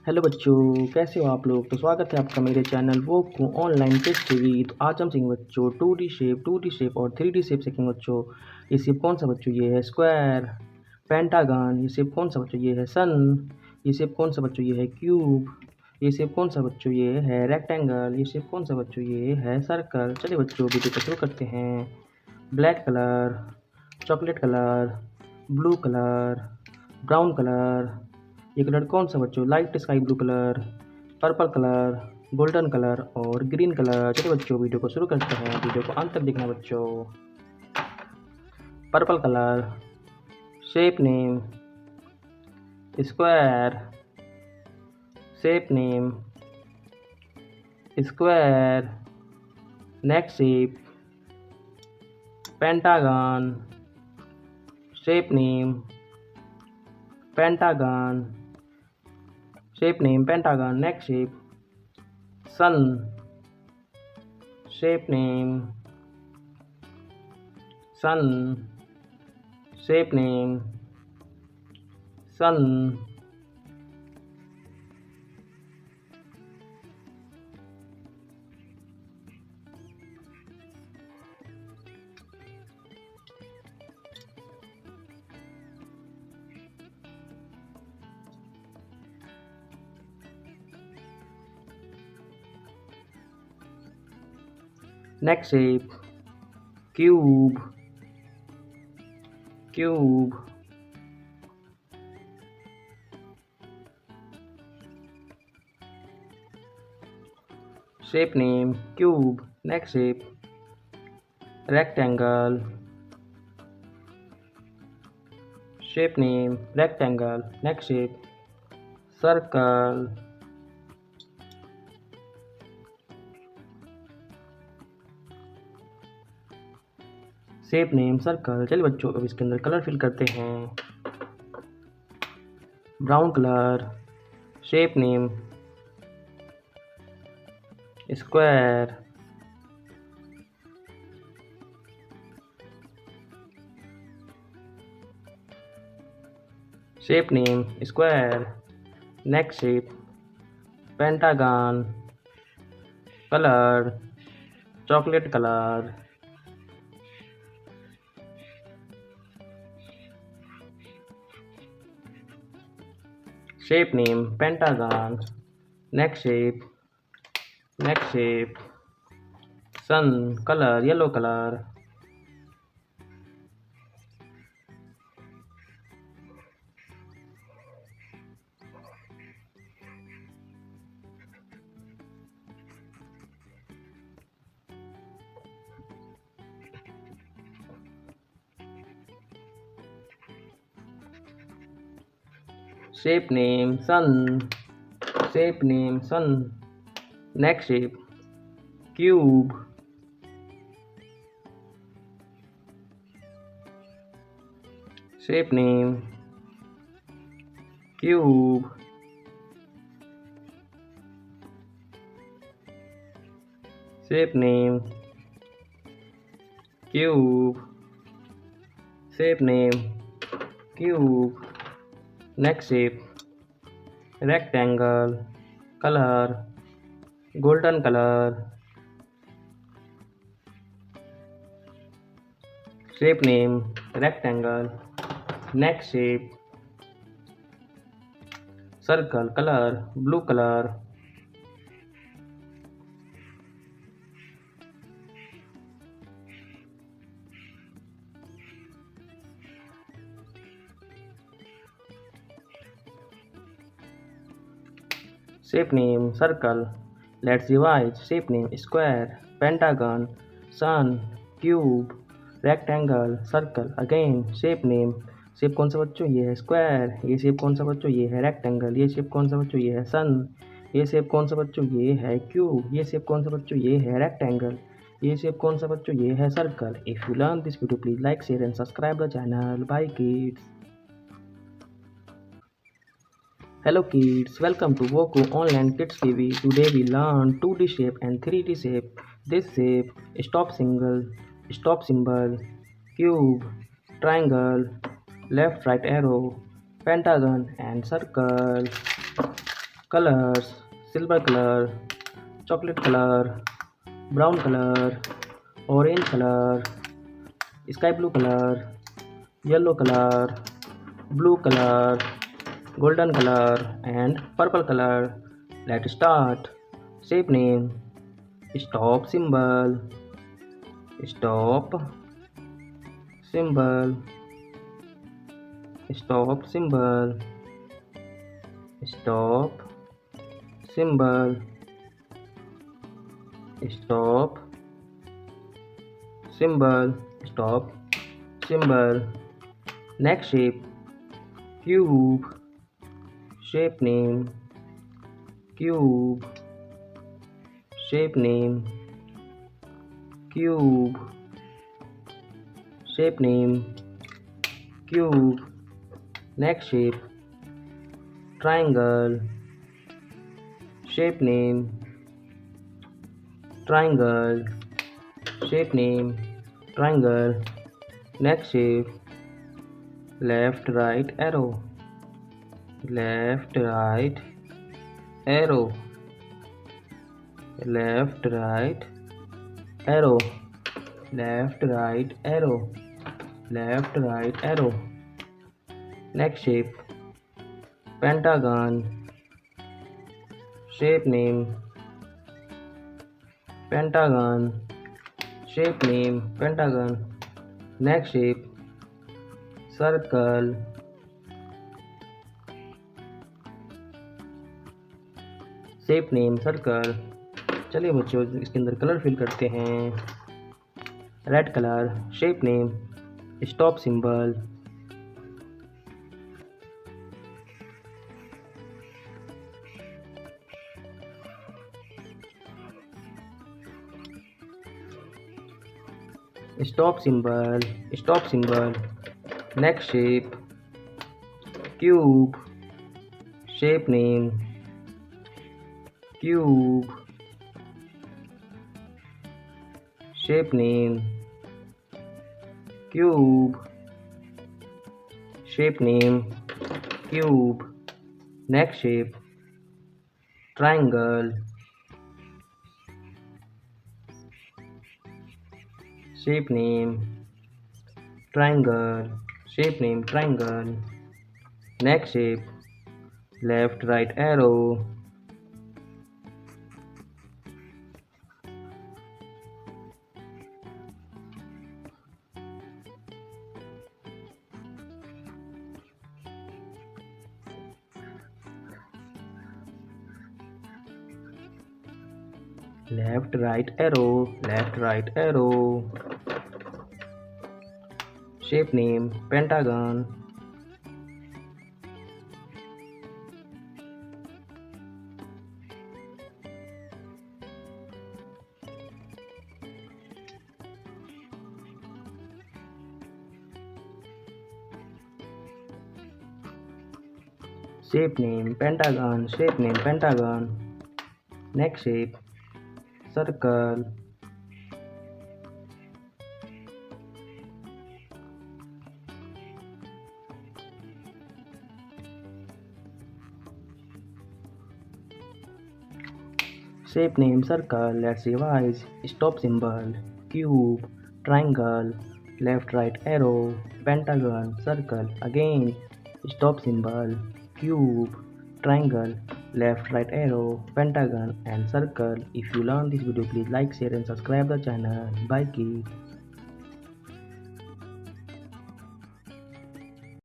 Hello बच्चों, कैसे हो आप लोग। तो स्वागत है आपका मेरे चैनल वो को ऑनलाइन टेस्ट टीवी। तो आज हम सीखेंगे बच्चों 2D शेप और 3D शेप सीखेंगे बच्चों। ये शेप कौन सा बच्चों, ये है स्क्वायर। पेंटागन, ये शेप कौन सा बच्चों, ये है सन। ये शेप कौन सा बच्चों, ये है क्यूब। ये शेप कौन सा बच्चों, ये है रेक्टेंगल। ये शेप कौन सा बच्चों, ये है सर्कल। चलिए बच्चों वीडियो को शुरू करते हैं। Black colour, chocolate colour, blue colour, brown colour. ये कलर कौन सा बच्चों, light sky blue colour, purple colour, golden colour और ग्रीन कलर। चलिए बच्चों वीडियो को शुरू करते हैं। वीडियो को अंत तक देखना बच्चों। Purple colour, shape name square, shape name square. Next shape pentagon, shape name pentagon, shape name pentagon. Next shape sun, shape name sun, shape name sun. Next shape cube, cube. Shape name cube. Next shape rectangle, shape name rectangle. Next shape circle, shape name circle. चलिए बच्चों अब इसके अंदर colour fill करते हैं। Brown colour, shape name square, shape name square. Next shape pentagon, colour chocolate colour, shape name pentagon. Next shape sun, color yellow color, shape name sun, shape name sun. Next shape cube, shape name cube, shape name cube, shape name cube. Next shape rectangle, color golden color, shape name rectangle. Next shape circle, color blue color, shape name circle. Let's revise. Shape name square, pentagon, sun, cube, rectangle, circle. Again shape name, shape कौन सा बच्चों, ये है square. ये shape कौन सा बच्चों, ये है रेक्टेंगल। ये शेप कौन सा बच्चों, ये है सन। ये शेप कौन सा बच्चों, ये है क्यूब। ये शेप कौन सा बच्चों, ये है रेक्टेंगल। ये शेप कौन सा बच्चों, ये है circle. If you learn this video please like share and subscribe the channel. Bye kids. Hello kids, welcome to Woku Online Kids TV. Today we learn 2D shape and 3D shape. This shape, stop symbol, cube, triangle, left right arrow, pentagon and circle. colors: silver color, chocolate color, brown color, orange color, sky blue color, yellow color, blue color, golden color, and purple color. Let's start. Shape name: stop symbol, stop symbol, stop symbol, stop symbol, stop symbol, stop symbol. Next shape: cube. Shape name: cube. Shape name: cube. Shape name: cube. Next shape: triangle. Shape name: triangle. Shape name: triangle. Next shape: left right arrow. Left right arrow. Left right arrow. Left right arrow. Left right arrow. Next shape: pentagon. Shape name: pentagon. Shape name: pentagon. Next shape: circle. Shape name: circle. चलिए बच्चों इसके अंदर colour fill करते हैं. Red colour. Shape name: stop symbol. Stop symbol. Stop symbol. Next shape: cube. Shape name: cube. Shape name: cube. Shape name: cube. Next shape: triangle. Shape name: triangle. Shape name: triangle. Next shape: left right arrow. Left right arrow. Left right arrow. Shape name: pentagon. Shape name: pentagon. Shape name: pentagon. Next shape: circle. Shape name: circle. Let's revise. Stop symbol: cube, triangle, left right arrow, pentagon, circle. Again, stop symbol: cube, triangle, left right arrow, pentagon and circle. If you learn this video, please like, share and subscribe the channel. Bye kids.